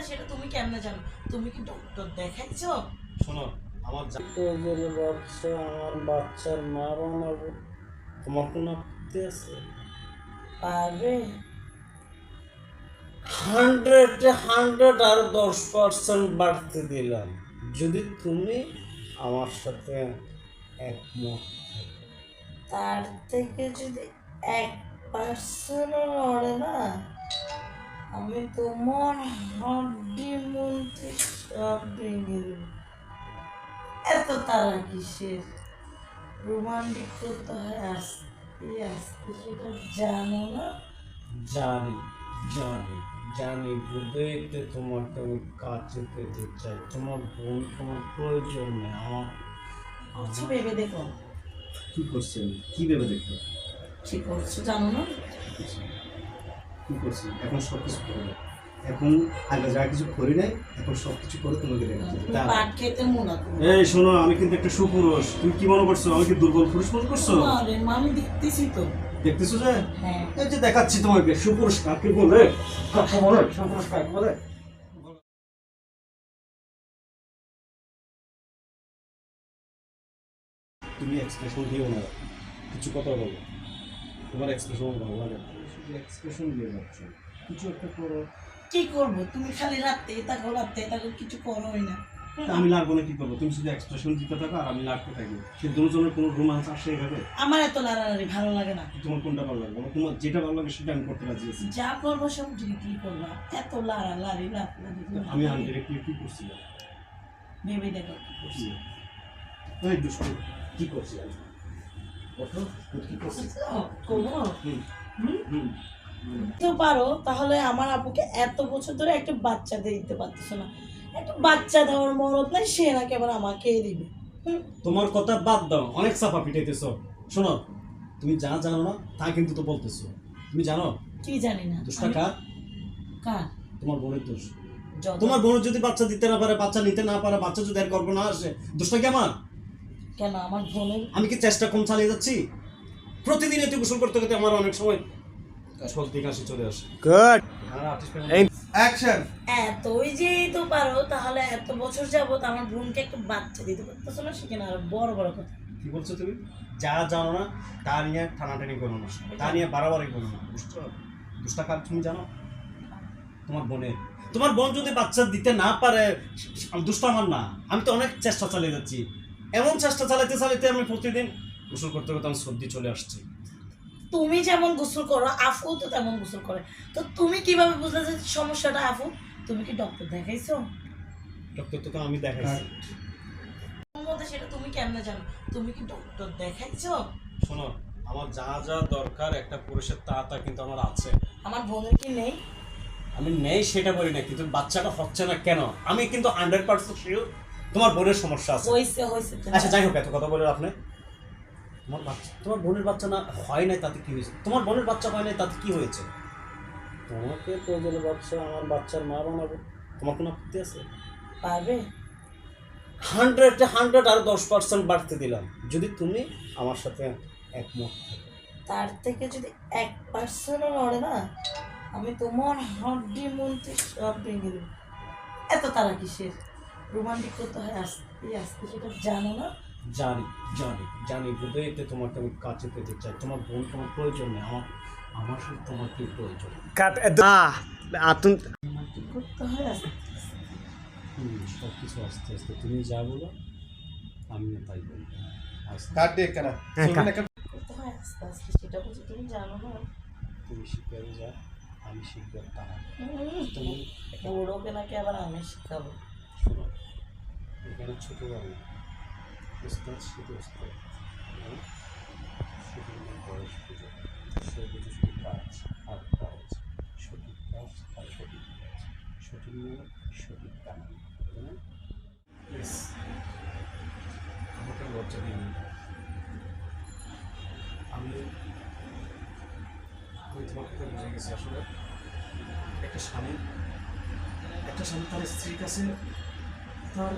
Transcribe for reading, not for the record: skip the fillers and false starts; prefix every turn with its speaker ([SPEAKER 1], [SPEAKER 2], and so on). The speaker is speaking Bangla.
[SPEAKER 1] মধ্যে সেটা তুমি কেমনে জানো? তুমি কি ডক্টর দেখাইছো?
[SPEAKER 2] শোনো, আমার
[SPEAKER 3] বাচ্চা আমার বাচ্চার মা বানাবো, তোমার কোনো আপত্তি আছে?
[SPEAKER 1] পারবে?
[SPEAKER 3] 100 আরো 10% বাড়তে দিলাম যদি তুমি আমার সাথে একমত থাকো।
[SPEAKER 1] তার থেকে যদি 1% নড়ে না, আমি তোমার হাড্ডি মন্ত্রী সব ভেঙে দেব। এত তারা কিসের? রোমান্টিক করতে হয় আস্তে আস্তে, সেটা জানো না?
[SPEAKER 3] জানি জানি জানি হৃদয়তে তোমাকে আমি কাছে পেতে চাই। তোমার বোন তোমার প্রয়োজন নেই। আমার
[SPEAKER 1] করছো ভেবে দেখো।
[SPEAKER 2] কি করছেন? কি ভেবে দেখতে
[SPEAKER 1] কি করছো জানো না?
[SPEAKER 2] কি করছি? এখন সব কিছু করে এখন আগে যা কিছু করি নাই, এখন সব কিছু করে তোমাকে দেখাচ্ছি।
[SPEAKER 1] তুমি পাট খেতে মনে করো।
[SPEAKER 2] এই শোনো, আমি কিন্তু একটা সুপুরুষ। তুমি কি মনে করছো আমি কি দুর্বল পুরুষ মনে করছো?
[SPEAKER 1] আরে আমি দেখতেছি তো।
[SPEAKER 2] দেখতেছো যে
[SPEAKER 1] হ্যাঁ,
[SPEAKER 2] এই যে দেখাচ্ছি তোমাকে সুপুরুষ কাকে বলে, কাকে বলে সুপুরুষ কাকে বলে। তুমি এক্সপ্রেশন দিও না, কিছু কথা বলো। তোমার এক্সপ্রেশন ভালো লাগে না, শুধু এক্সপ্রেশন দিয়ে যাচ্ছ। কিছু একটা করো।
[SPEAKER 1] কি করবো? তুমি খালি রাতে থাকো কিছু করোই না।
[SPEAKER 2] আমি লাগবো না, কি করবো? তুমি শুধু এক্সপ্রেশন দিতে থাকো আর আমি লাগতে থাকি। সে দুজনের কোনো রোমান্স আসে এভাবে?
[SPEAKER 1] আমার এত লাড়ালাড়ি ভালো লাগে না।
[SPEAKER 2] তোমার কোনটা ভালো লাগে? তোমার যেটা ভালো লাগে সেটা আমি করতে রাজি আছি।
[SPEAKER 1] যা করবো সব ডিরেক্টলি করবো, এত লাড়ালাড়ি লাড়ালাড়ি
[SPEAKER 2] আমি আনডিরেক্টলি কি করছিলাম?
[SPEAKER 1] ভেবে দেখো কি করছি।
[SPEAKER 2] ওই দুষ্টু কি করছি আমি? ওঠো, কি করছি?
[SPEAKER 1] করবো
[SPEAKER 2] হুম হুম
[SPEAKER 1] তো পারো, তাহলে আমার আপুকে এত বছর ধরে একটা বাচ্চা দিয়ে দিতে পারতেছো না। একটা বাচ্চা দেওয়ার মরদ নাই, সে নাকি আবার আমাকে দিবে।
[SPEAKER 2] তোমার কথা বাদ দাও, অনেক চাপা পিটাইতেছো। শোনো, তুমি যা জানো না তা কিন্তু তো বলতেছো। তুমি জানো
[SPEAKER 1] কি জানি না
[SPEAKER 2] দোষটা কার?
[SPEAKER 1] কার?
[SPEAKER 2] তোমার বোনের দোষ।
[SPEAKER 1] যত-
[SPEAKER 2] তোমার বোন যদি বাচ্চা দিতে না পারে, বাচ্চা নিতে না পারে, বাচ্চা যদি আর গর্ব না আসে, দোষটা কি আমার?
[SPEAKER 1] কেন আমার বোনের?
[SPEAKER 2] আমি কি চেষ্টা কম চালিয়ে যাচ্ছি? প্রতিদিন এতে গোসল করতে করতে আমার অনেক সময় সর্দি কাশি চলে আসে।
[SPEAKER 3] Good
[SPEAKER 2] action.
[SPEAKER 1] এতই যে তো পারো, তাহলে এত বছর যাবত আমার বোনকে একটা বাচ্চা দিতে পারতেছো না, সেখানে আরো বড় বড় কথা।
[SPEAKER 2] কি বলছো তুমি? যা জানো না তা নিয়ে টানাটানি করো না, তা নিয়ে বাড়াবাড়ি করো না, বুঝছো? দোষটা কার তুমি জানো? তোমার বোনের। তোমার বোন যদি বাচ্চা দিতে না পারে, দোষটা আমার না। আমি তো অনেক চেষ্টা চালিয়ে যাচ্ছি। এমন চেষ্টা চালাতে চালাতে আমি প্রতিদিন গোসল করতে করতে আমার সর্দি চলে আসছে।
[SPEAKER 1] তুমি যেমন গোসল করো, আফু তো তেমন গোসল করে। তো তুমি কিভাবে বুঝলে যে সমস্যাটা আফু? তুমি কি ডক্টর দেখাইছো?
[SPEAKER 2] ডক্টর তো আমি দেখাইছি।
[SPEAKER 1] ওর মধ্যে সেটা তুমি কেমনে জানো? তুমি কি ডক্টর দেখাইছো?
[SPEAKER 2] শোনো, আমার যা যা দরকার একটা পুরুষের তা তা কিন্তু আমার আছে।
[SPEAKER 1] আমার বোনের কি নেই?
[SPEAKER 2] আমি নেই সেটা বলি না, কিন্তু বাচ্চাটা হচ্ছে না কেন আমি কিন্তু 100% শিওর তোমার বোনের সমস্যা আছে।
[SPEAKER 1] হয়েছে হয়েছে।
[SPEAKER 2] আচ্ছা যাই হোক, এত কথা বলে আপনি, তোমার বাচ্চা, তোমার বোনের বাচ্চা না হয় নাই তাতে কি হয়েছে? তোমার বোনের বাচ্চা হয় নাই তাতে কি হয়েছে?
[SPEAKER 3] তোমাকে প্রয়োজনে বাচ্চা আমার বাচ্চার মা বানাবো,
[SPEAKER 2] তোমার কোনো আপত্তি আছে?
[SPEAKER 1] পারবে?
[SPEAKER 3] 100 আরো 10% বাড়তে দিলাম যদি তুমি আমার সাথে একমত থাকো।
[SPEAKER 1] তার থেকে যদি 1% নড়ে না, আমি তোমার হাড্ডি মন্ত্রী সব ভেঙে দেব। এত তারা কিসের? রোমান্টিক করতে হয় আস্তে আস্তে, সেটা জানো না?
[SPEAKER 3] জানি জানি জানি হৃদয়তে তোমাকে আমি কাছে পেতে চাই। তোমার বোন তোমার প্রয়োজন নেই। আমার শুধু তোমার কি প্রয়োজন?
[SPEAKER 1] রোমান্টিক করতে হয় আস্তে আস্তে।
[SPEAKER 3] সব কিছু আস্তে আস্তে তুমি যা বলো আমিও তাই বলবো।
[SPEAKER 1] করতে হয় আস্তে আস্তে, সেটা বুঝি তুমি জানো না?
[SPEAKER 3] তুমি শিখে যা, আমি শিখবো তা।
[SPEAKER 1] তুমি বড়োকে নাকি আবার আমি শিখাবো?
[SPEAKER 3] শোনো, এখানে ছোট বাবু উস্তাদ শুধু উস্তাদ, শুধু বয়স পুজো, সে বুঝে শুধু কাজ আর কাজ, সঠিক কাজ আর সঠিক কাজ, সঠিক নিয়ে সঠিক কাজ।
[SPEAKER 2] প্লিজ আমাকে লজ্জা দিন। আমি আমি তোমার কথা বুঝে গেছি। আসলে একটা স্বামী তার স্ত্রীর কাছে তার